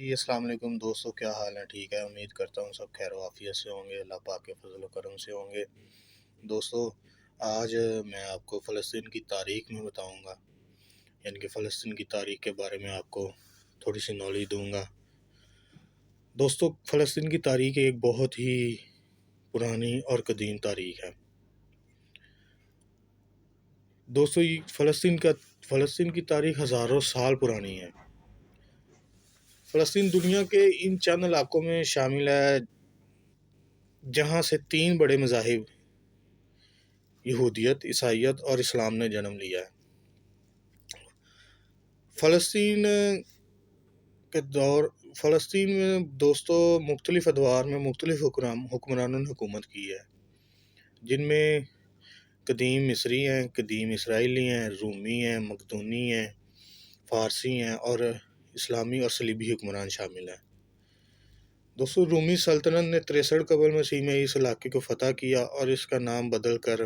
جی السلام علیکم دوستو، کیا حال ہے؟ ٹھیک ہے، امید کرتا ہوں سب خیر و عافیت سے ہوں گے، اللہ پاک کے فضل و کرم سے ہوں گے۔ دوستو، آج میں آپ کو فلسطین کی تاریخ میں بتاؤں گا، یعنی کہ فلسطین کی تاریخ کے بارے میں آپ کو تھوڑی سی نالج دوں گا۔ دوستو، فلسطین کی تاریخ ایک بہت ہی پرانی اور قدیم تاریخ ہے۔ دوستو، یہ فلسطین کی تاریخ ہزاروں سال پرانی ہے۔ فلسطین دنیا کے ان چند علاقوں میں شامل ہے جہاں سے تین بڑے مذاہب یہودیت، عیسائیت اور اسلام نے جنم لیا ہے۔ فلسطین میں دوستو مختلف ادوار میں مختلف حکمرانوں نے حکومت کی ہے، جن میں قدیم مصری ہیں، قدیم اسرائیلی ہیں، رومی ہیں، مقدونی ہیں، فارسی ہیں اور اسلامی اور صلیبی حکمران شامل ہیں۔ دوستو، رومی سلطنت نے 63 قبل مسیح میں اس علاقے کو فتح کیا اور اس کا نام بدل کر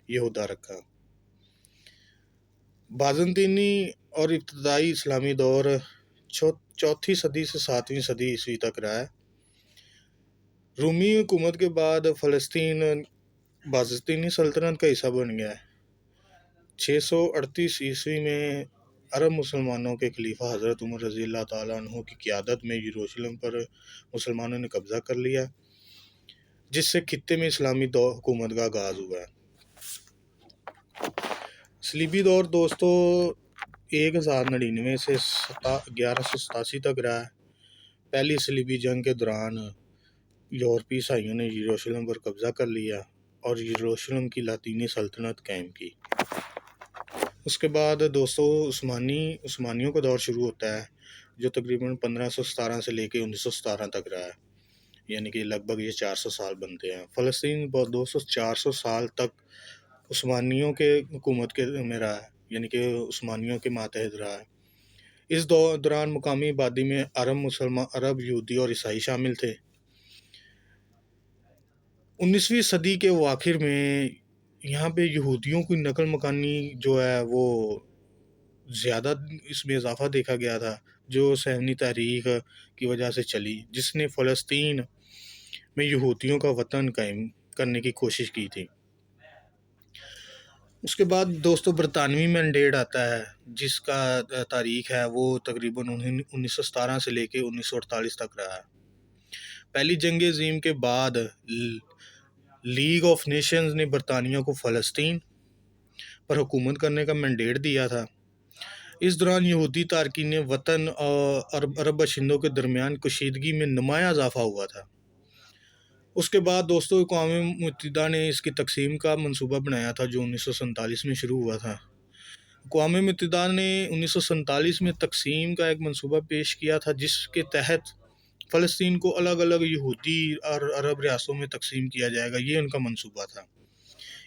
یہودا رکھا۔ بازنطینی اور ابتدائی اسلامی دور 4 صدی سے 7ویں صدی عیسوی تک رہا ہے۔ رومی حکومت کے بعد فلسطین بازنطینی سلطنت کا حصہ بن گیا ہے۔ 638 عیسوی میں عرب مسلمانوں کے خلیفہ حضرت عمر رضی اللہ تعالیٰ عنہ کی قیادت میں یروشلم پر مسلمانوں نے قبضہ کر لیا، جس سے خطے میں اسلامی حکومت کا آغاز ہوا ہے۔ صلیبی دور دوستو 1099 سے 1187 تک رہا ہے۔ پہلی صلیبی جنگ کے دوران یورپی عیسائیوں نے یروشلم پر قبضہ کر لیا اور یروشلم کی لاطینی سلطنت قائم کی۔ اس کے بعد دوستو عثمانیوں کا دور شروع ہوتا ہے، جو تقریباً 1517 سے لے کے 1917 تک رہا ہے، یعنی کہ لگ بھگ یہ 400 سال بنتے ہیں۔ فلسطین 400 سال تک عثمانیوں کے حکومت میں رہا ہے، یعنی کہ عثمانیوں کے ماتحت رہا ہے۔ اس دوران مقامی آبادی میں عرب، یہودی اور عیسائی شامل تھے۔ 19ویں صدی کے اواخر میں یہاں پہ یہودیوں کی نقل مکانی جو ہے وہ زیادہ اس میں اضافہ دیکھا گیا تھا، جو صہیونی تحریک کی وجہ سے چلی، جس نے فلسطین میں یہودیوں کا وطن قائم کرنے کی کوشش کی تھی۔ اس کے بعد دوستو برطانوی مینڈیٹ آتا ہے، جس کا تاریخ ہے وہ تقریباً 1917 سے لے کے 1948 تک رہا ہے۔ پہلی جنگ عظیم کے بعد لیگ آف نیشنز نے برطانیہ کو فلسطین پر حکومت کرنے کا مینڈیٹ دیا تھا۔ اس دوران یہودی تارکین وطن اور عرب باشندوں کے درمیان کشیدگی میں نمایاں اضافہ ہوا تھا۔ اس کے بعد دوستو اقوام متحدہ نے اس کی تقسیم کا منصوبہ بنایا تھا، جو 1947 میں شروع ہوا تھا۔ اقوام متحدہ نے 1947 میں تقسیم کا ایک منصوبہ پیش کیا تھا، جس کے تحت فلسطین کو الگ الگ یہودی اور عرب ریاستوں میں تقسیم کیا جائے گا، یہ ان کا منصوبہ تھا۔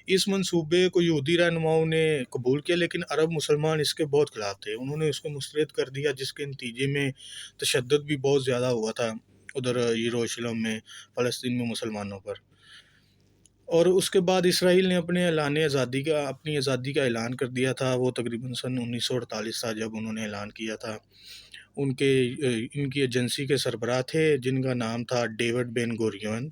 اس منصوبے کو یہودی رہنماؤں نے قبول کیا، لیکن عرب مسلمان اس کے بہت خلاف تھے۔ انہوں نے اس کو مسترد کر دیا، جس کے نتیجے میں تشدد بھی بہت زیادہ ہوا تھا ادھر یروشلم میں فلسطین میں مسلمانوں پر۔ اور اس کے بعد اسرائیل نے اپنی آزادی کا اعلان کر دیا تھا۔ وہ تقریباً سن 1948 تھا جب انہوں نے اعلان کیا تھا۔ ان کی ایجنسی کے سربراہ تھے جن کا نام تھا ڈیوڈ بن گوریون۔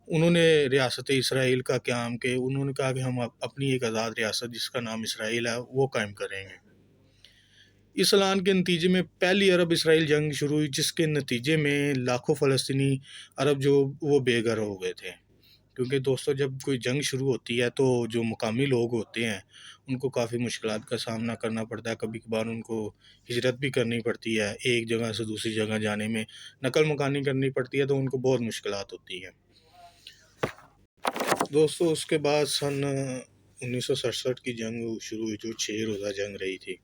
انہوں نے ریاست اسرائیل کا قیام کہ انہوں نے کہا کہ ہم اپنی ایک آزاد ریاست جس کا نام اسرائیل ہے وہ قائم کریں گے۔ اس اعلان کے نتیجے میں پہلی عرب اسرائیل جنگ شروع ہوئی، جس کے نتیجے میں لاکھوں فلسطینی عرب جو وہ بے گھر ہو گئے تھے، کیونکہ دوستو جب کوئی جنگ شروع ہوتی ہے تو جو مقامی لوگ ہوتے ہیں ان کو کافی مشکلات کا سامنا کرنا پڑتا ہے۔ کبھی کبھار ان کو ہجرت بھی کرنی پڑتی ہے، ایک جگہ سے دوسری جگہ جانے میں نقل مکانی کرنی پڑتی ہے، تو ان کو بہت مشکلات ہوتی ہیں۔ دوستو اس کے بعد سن 1967 کی جنگ شروع ہوئی، جو 6 روزہ جنگ رہی تھی۔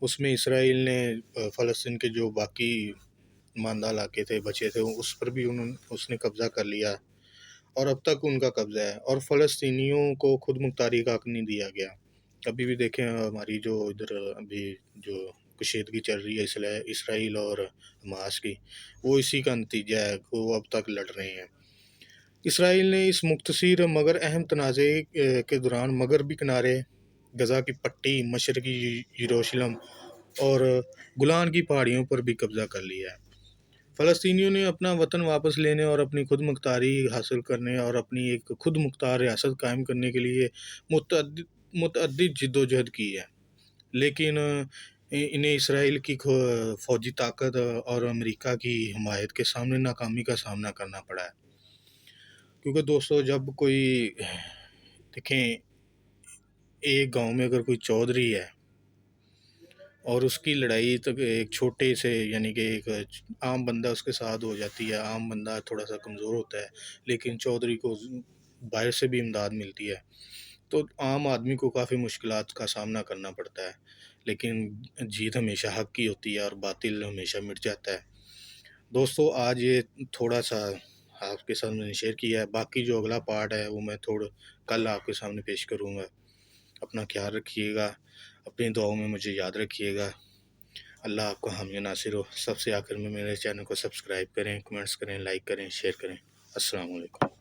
اس میں اسرائیل نے فلسطین کے جو باقی ماندہ علاقے تھے بچے تھے اس پر بھی اس نے قبضہ کر لیا، اور اب تک ان کا قبضہ ہے، اور فلسطینیوں کو خود مختاری کا حق نہیں دیا گیا۔ ابھی بھی دیکھیں ہماری جو ادھر ابھی جو کشیدگی چل رہی ہے اسرائیل اور حماس کی، وہ اسی کا نتیجہ ہے، وہ اب تک لڑ رہے ہیں۔ اسرائیل نے اس مختصر مگر اہم تنازع کے دوران مغربی کنارے، غزہ کی پٹی، مشرقی یروشلم اور گولان کی پہاڑیوں پر بھی قبضہ کر لیا ہے۔ فلسطینیوں نے اپنا وطن واپس لینے اور اپنی خود مختاری حاصل کرنے اور اپنی ایک خود مختار ریاست قائم کرنے کے لیے متعدد جد و جہد کی ہے، لیکن انہیں اسرائیل کی فوجی طاقت اور امریکہ کی حمایت کے سامنے ناکامی کا سامنا کرنا پڑا ہے۔ کیونکہ دوستو، جب کوئی دیکھیں، ایک گاؤں میں اگر کوئی چودھری ہے اور اس کی لڑائی تک ایک چھوٹے سے، یعنی کہ ایک عام بندہ اس کے ساتھ ہو جاتی ہے، عام بندہ تھوڑا سا کمزور ہوتا ہے، لیکن چودھری کو باہر سے بھی امداد ملتی ہے، تو عام آدمی کو کافی مشکلات کا سامنا کرنا پڑتا ہے، لیکن جیت ہمیشہ حق کی ہوتی ہے اور باطل ہمیشہ مٹ جاتا ہے۔ دوستو، آج یہ تھوڑا سا آپ کے ساتھ میں نے شیئر کیا ہے، باقی جو اگلا پارٹ ہے وہ میں کل آپ کے سامنے پیش کروں گا۔ اپنا خیال رکھیے گا، اپنی دعاؤں میں مجھے یاد رکھیے گا۔ اللہ آپ کو حامی ناصر ہو۔ سب سے آخر میں میرے چینل کو سبسکرائب کریں، کمنٹس کریں، لائک کریں، شیئر کریں۔ السلام علیکم۔